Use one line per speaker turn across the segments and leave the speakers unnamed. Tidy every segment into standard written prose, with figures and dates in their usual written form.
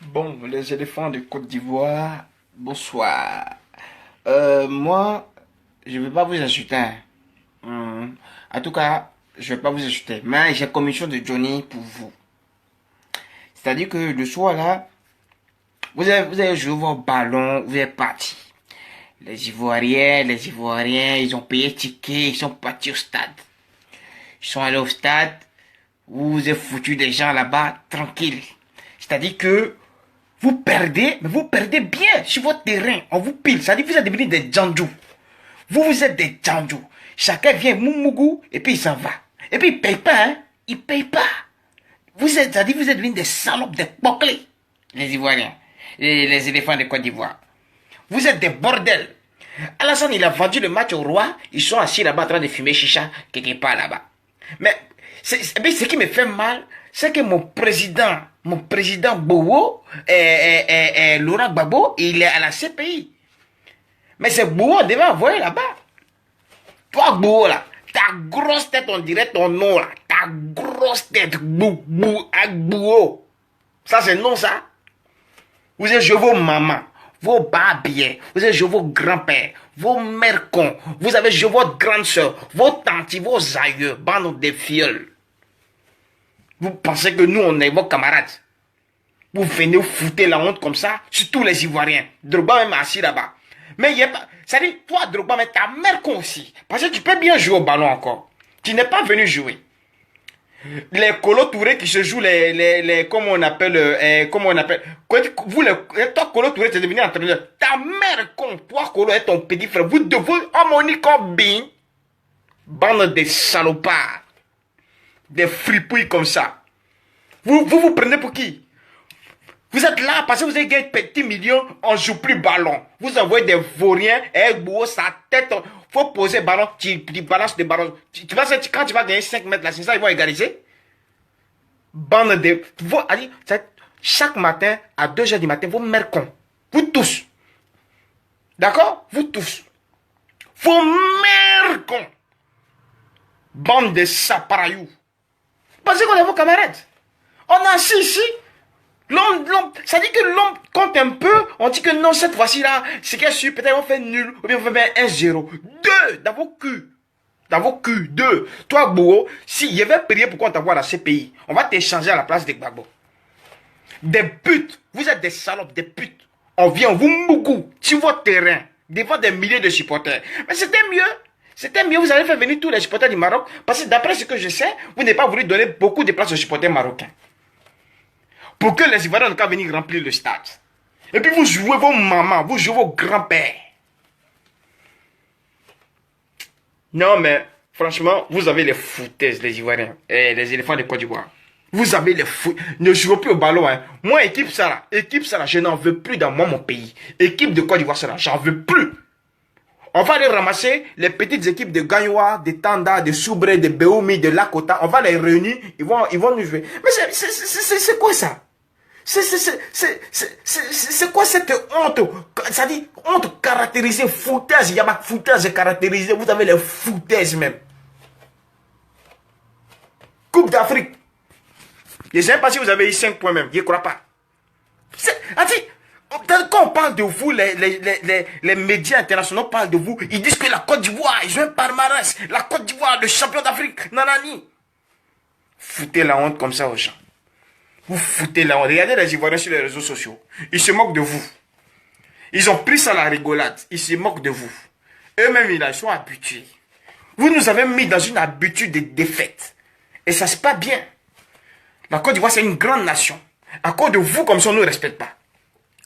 Bon, les éléphants de Côte d'Ivoire, bonsoir. Moi, je ne vais pas vous insulter, hein. En tout cas, je ne vais pas vous insulter. Mais j'ai commission de Johnny pour vous. C'est-à-dire que le soir là, vous avez joué vos ballons, vous êtes parti. Les Ivoiriens, ils ont payé ticket, ils sont partis au stade. Ils sont allés au stade, vous vous êtes foutu des gens là-bas, tranquille. C'est-à-dire que vous perdez, mais vous perdez bien sur votre terrain. On vous pile. Ça dit que vous êtes devenus des djandjous. Vous êtes des djandjous. Chacun vient moumougou et puis il s'en va. Et puis il paye pas, hein. Il paye pas. Ça dit que vous êtes devenus des salopes, des boclés. Les Ivoiriens. Les éléphants de Côte d'Ivoire. Vous êtes des bordels. Alassane, il a vendu le match au roi. Ils sont assis là-bas en train de fumer chicha quelque part là-bas. Mais ce qui me fait mal, c'est que mon président Bobo, Laurent Gbagbo, il est à la CPI. Mais c'est Bobo, on devait envoyer là-bas. Toi, Bobo, là, ta grosse tête, on dirait ton nom, là. Ta grosse tête, Bobo. Ça, c'est non, ça. Vous êtes joué vos mamans, vos barbiers, vous êtes joué vos grands-pères, vos mères cons, vous avez joué votre grande soeur, vos tantes, vos aïeux, bande de fioles. Vous pensez que nous, on est vos camarades. Vous venez vous foutre la honte comme ça sur tous les Ivoiriens. Drogba même assis là-bas. Mais il n'y a pas... Ça dit, toi, Drogba, mais ta mère con aussi. Parce que tu peux bien jouer au ballon encore. Tu n'es pas venu jouer. Les Kolo Touré qui se jouent comment on appelle, toi, Kolo Touré, tu es devenu entraîneur. Ta mère con, toi, Kolo, est ton petit frère. Vous devez, harmoniquement bien, bande de salopards. Des fripouilles comme ça. Vous prenez pour qui? Vous êtes là parce que vous avez gagné petit million, on ne joue plus ballon. Vous envoyez des vauriens, sa tête, faut poser ballon, tu balances des ballons. Quand tu vas gagner 5 mètres là, c'est ça, ils vont égaliser. Bande de... Chaque matin, à 2 heures du matin, vos mères cons. Vous tous. D'accord? Vous tous. Vos mères cons. Bande de saparayou. Parce qu'on est vos camarades. On a assis ici. L'homme, ça dit que l'homme compte un peu. On dit que non, cette fois-ci là, c'est qu'il y a su, peut-être on fait nul, ou bien on fait 1-0. 2 dans vos culs. Dans vos culs, 2. Toi, Bourreau, si je vais prier pour qu'on t'envoie à la CPI, on va t'échanger à la place de Gbagbo. Des putes. Vous êtes des salopes, des putes. On vient, vous mougou, sur votre terrain, devant des milliers de supporters. Mais c'était mieux. C'était mieux, vous allez faire venir tous les supporters du Maroc, parce que d'après ce que je sais, vous n'avez pas voulu donner beaucoup de places aux supporters marocains. Pour que les Ivoiriens n'ont qu'à venir remplir le stade. Et puis vous jouez vos mamans, vous jouez vos grands-pères. Non mais, franchement, vous avez les foutaises, les Ivoiriens, et les éléphants de Côte d'Ivoire. Vous avez les foutaises. Ne jouez plus au ballon, hein. Moi, équipe ça, je n'en veux plus dans mon pays. Équipe de Côte d'Ivoire, ça, j'en veux plus. On va aller ramasser les petites équipes de Gagnoa, de Tanda, de Soubré, de Beoumi, de Lakota. On va les réunir, ils vont nous jouer. Mais c'est quoi ça? C'est quoi cette honte? Ça dit honte caractérisée, foutaise. Il y a ma foutaise caractérisée. Vous avez les foutaises même. Coupe d'Afrique. Je ne sais pas si vous avez eu 5 points même. Je ne crois pas. Quand on parle de vous, les médias internationaux parlent de vous. Ils disent que la Côte d'Ivoire, ils ont un palmarès. La Côte d'Ivoire, le champion d'Afrique. Nanani. Foutez la honte comme ça aux gens. Vous foutez la honte. Regardez les Ivoiriens sur les réseaux sociaux. Ils se moquent de vous. Ils ont pris ça à la rigolade. Ils se moquent de vous. Eux-mêmes, ils sont habitués. Vous nous avez mis dans une habitude de défaite. Et ça se passe bien. La Côte d'Ivoire, c'est une grande nation. À cause de vous, comme ça, on ne nous respecte pas.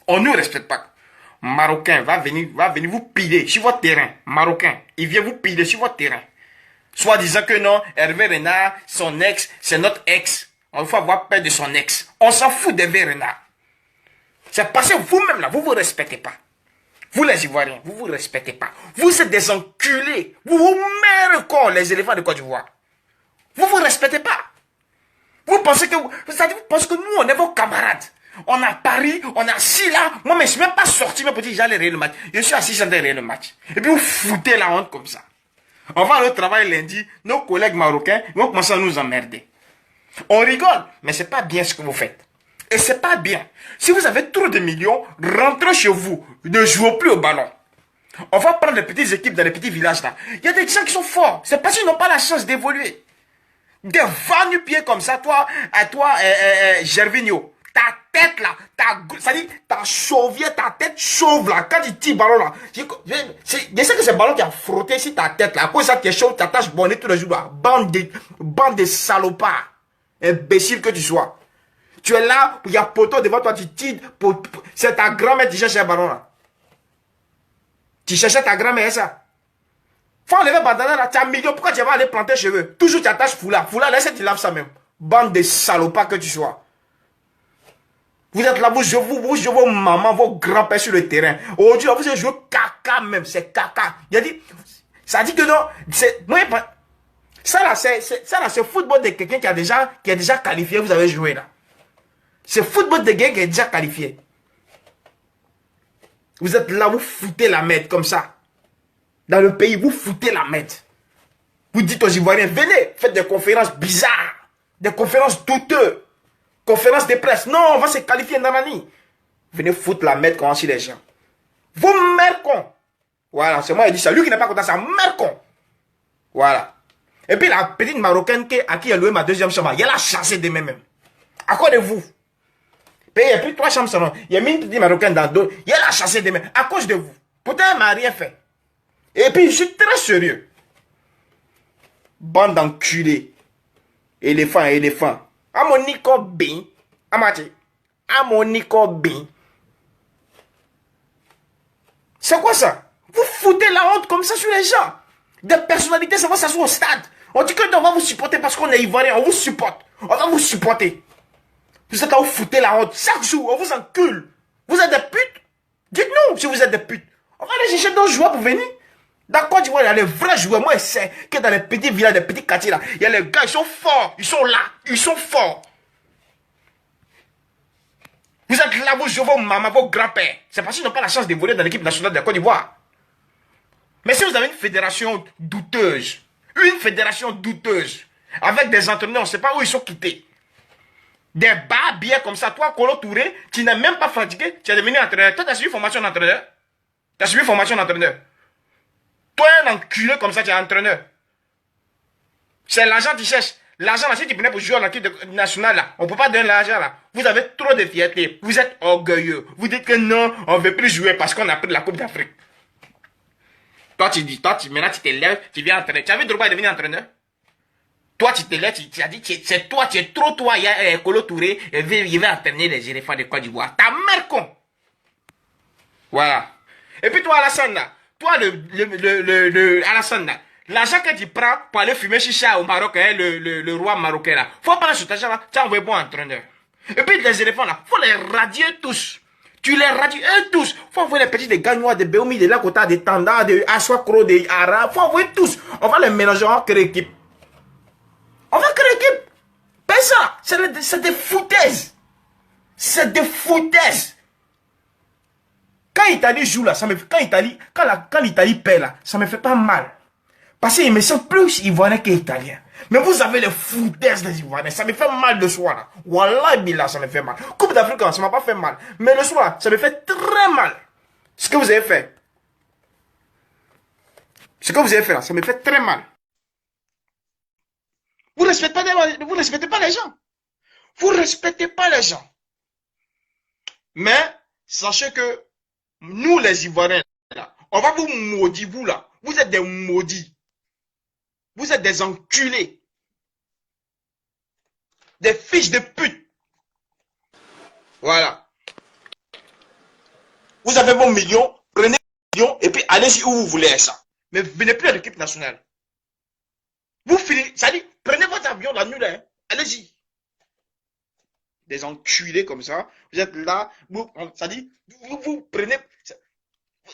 On ne nous respecte pas. Marocain va venir vous piler sur votre terrain. Marocain, il vient vous piler sur votre terrain. Soit disant que non, Hervé Renard, son ex, c'est notre ex. On va avoir peur de son ex. On s'en fout d'Hervé Renard. C'est parce que vous-même là, vous ne vous respectez pas. Vous les Ivoiriens, vous ne vous respectez pas. Vous êtes des enculés. Vous vous merdez comme les éléphants de Côte d'Ivoire. Vous ne vous respectez pas. Vous pensez que nous, on est vos camarades. On a Paris, on a assis là. Moi, mais je ne suis même pas sorti, mais petit, j'allais regarder le match. Je suis assis, j'allais regarder le match. Et puis, vous foutez la honte comme ça. On va aller au travail lundi. Nos collègues marocains vont commencer à nous emmerder. On rigole, mais ce n'est pas bien ce que vous faites. Et c'est pas bien. Si vous avez trop de millions, rentrez chez vous. Ne jouez plus au ballon. On va prendre les petites équipes dans les petits villages là. Il y a des gens qui sont forts. C'est parce qu'ils n'ont pas la chance d'évoluer. Des va-nu-pieds comme ça, toi, Gervinho. Ta tête là, ça dit, ta chauvière, ta tête chauve là, quand tu tires ballon là. Je sais que c'est le ballon qui a frotté sur ta tête là. À cause de ça, tu es chauve, tu attaches bonnet tous les jours là. Bande de salopards. Imbécile que tu sois. Tu es là, il y a poteau devant toi, tu tires. C'est ta grand-mère qui cherche un ballon là. Tu cherchais ta grand-mère ça. Faut enlever bandana là, tu as un million, pourquoi tu vas aller planter cheveux? Toujours tu attaches foulard. Foulard, laisse tu laves ça même. Bande de salopards que tu sois. Vous êtes là, vous jouez vos mamans, vos grands-pères sur le terrain. Aujourd'hui, vous avez joué caca même, c'est caca. Il a dit, ça dit que non, ça là, c'est football de quelqu'un qui est déjà qualifié, vous avez joué là. C'est football de quelqu'un qui est déjà qualifié. Vous êtes là, vous foutez la merde comme ça. Dans le pays, vous foutez la merde. Vous dites aux Ivoiriens, venez, faites des conférences bizarres, des conférences douteuses, conférences de presse. Non, on va se qualifier dans l'année. Venez foutre la merde comme si les gens. Vous mercons. Voilà, c'est moi qui dis ça. Lui qui n'est pas content, c'est un mercon. Voilà. Et puis la petite Marocaine à qui a loué ma deuxième chambre, elle a chassé de même. À cause de vous. Il y a plus de 3 chambres seulement. Il y a mis une petite Marocaine dans deux. Elle a chassé de même. À cause de vous. Pourtant, elle m'a rien fait. Et puis, je suis très sérieux. Bande d'enculés. Éléphant. À mon Nico Bin. À mon Nico Bin. C'est quoi ça? Vous foutez la honte comme ça sur les gens. Des personnalités, ça va s'asseoir au stade. On dit que on va vous supporter parce qu'on est ivoirien. On vous supporte. On va vous supporter. Vous êtes là, vous foutez la honte. Chaque jour, on vous encule. Vous êtes des putes? Dites-nous si vous êtes des putes. On va aller chercher d'autres joueurs pour venir. D'accord, tu vois, il y a les vrais joueurs. Moi, je sais que dans les petits villages, les petits quartiers là, il y a les gars, ils sont forts. Ils sont là. Ils sont forts. Vous êtes là, vous jouez vos mamans, vos grands-pères. C'est parce qu'ils n'ont pas la chance d'évoluer dans l'équipe nationale de la Côte d'Ivoire. Mais si vous avez une fédération douteuse, avec des entraîneurs, on ne sait pas où ils sont quittés. Des barbiers comme ça, toi, Kolo Touré, tu n'es même pas fatigué, tu es devenu entraîneur. Toi, tu as suivi formation d'entraîneur. Toi, un enculé comme ça, tu es entraîneur. C'est l'argent que tu cherches. L'argent, là, si tu venais pour jouer en équipe nationale, là, on ne peut pas donner l'argent, là. Vous avez trop de fierté. Vous êtes orgueilleux. Vous dites que non, on ne veut plus jouer parce qu'on a pris la Coupe d'Afrique. Toi, maintenant, tu te lèves, tu viens entraîner. Tu avais le droit de devenir entraîneur? Toi, tu te lèves, tu as dit, c'est toi, tu es trop toi, il y a Kolo Touré, il va entraîner les éléphants de Côte d'Ivoire. Ta mère con! Voilà. Et puis toi, Alassane, là, toi, Alassane, là, l'argent que tu prends pour aller fumer chicha au Maroc, hein, le roi marocain, là, faut prendre cet argent, là, tu as envoyé bon entraîneur. Et puis les éléphants, là, faut les radier tous. Tu les radies, eux tous. Faut envoyer les petits des Gagnois, des Béoumi, des Lakota, des Tanda, des Aswakro, des Arabes. Faut envoyer tous. On va les mélanger, on va créer équipe. On va créer équipe. Ben ça, c'est des foutaises. C'est des foutaises. Quand l'Italie joue là, ça me fait, quand l'Italie perd là, ça me fait pas mal. Parce qu'ils me semblent plus ivoiriens qu'italiens. Mais vous avez les foutaises des Ivoiriens. Ça me fait mal le soir là. Wallah billah, ça me fait mal. Coupe d'Afrique, ça m'a pas fait mal. Mais le soir, ça me fait très mal. Ce que vous avez fait. Ce que vous avez fait là, ça me fait très mal. Vous ne respectez pas les gens. Vous ne respectez pas les gens. Mais, sachez que nous les Ivoiriens, là, on va vous maudire, vous là. Vous êtes des maudits. Vous êtes des enculés. Des fiches de pute. Voilà. Vous avez vos millions, prenez vos millions et puis allez-y où vous voulez ça. Mais venez plus à l'équipe nationale. Vous finissez, ça dit, prenez votre avion la nuit, hein. Allez-y. Des enculés comme ça, vous êtes là, ça dit, vous prenez,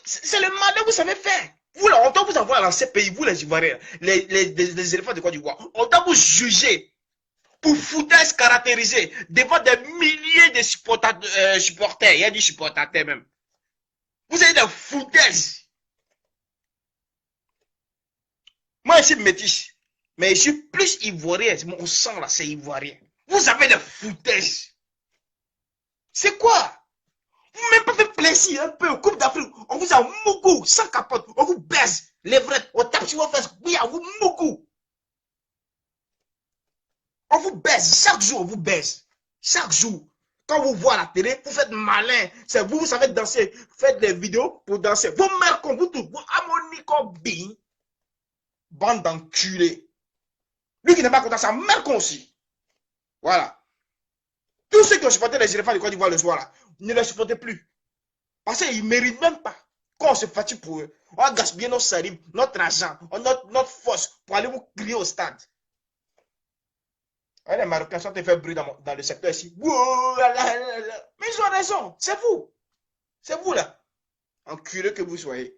c'est le mal que vous savez faire. Vous là, on doit vous avoir dans ces pays, vous les Ivoiriens, les éléphants de Côte d'Ivoire, on doit vous juger pour foutaise caractérisée devant des milliers de supporters, il y a des supporters même. Vous avez des foutaises. Moi, je suis métis, mais je suis plus ivoirien, mon sang là, c'est ivoirien. Vous avez des foutaises.
C'est quoi? Vous même pas fait plaisir un peu. Coupe d'Afrique, on vous a mougou, sans capote, on vous baise, les vrais, on tape sur vos fesses, oui, on vous mougou. On vous baise, chaque jour on vous baise. Chaque jour. Quand vous voyez la télé, vous faites malin. C'est vous, vous savez danser. Faites des vidéos pour danser. Vos mères comme vous tous, vous amonico bien. Bande d'enculés. Lui qui n'est pas content, sa mère aussi. Voilà. Tous ceux qui ont supporté les éléphants de Côte d'Ivoire le soir, là, ne les supportez plus. Parce qu'ils ne méritent même pas. Quand on se fatigue pour eux, on va gaspiller notre salive, notre argent, notre force pour aller vous crier au stade. Les Marocains sont fait bruit dans le secteur ici. Mais ils ont raison. C'est vous. C'est vous là. Enculé que vous soyez.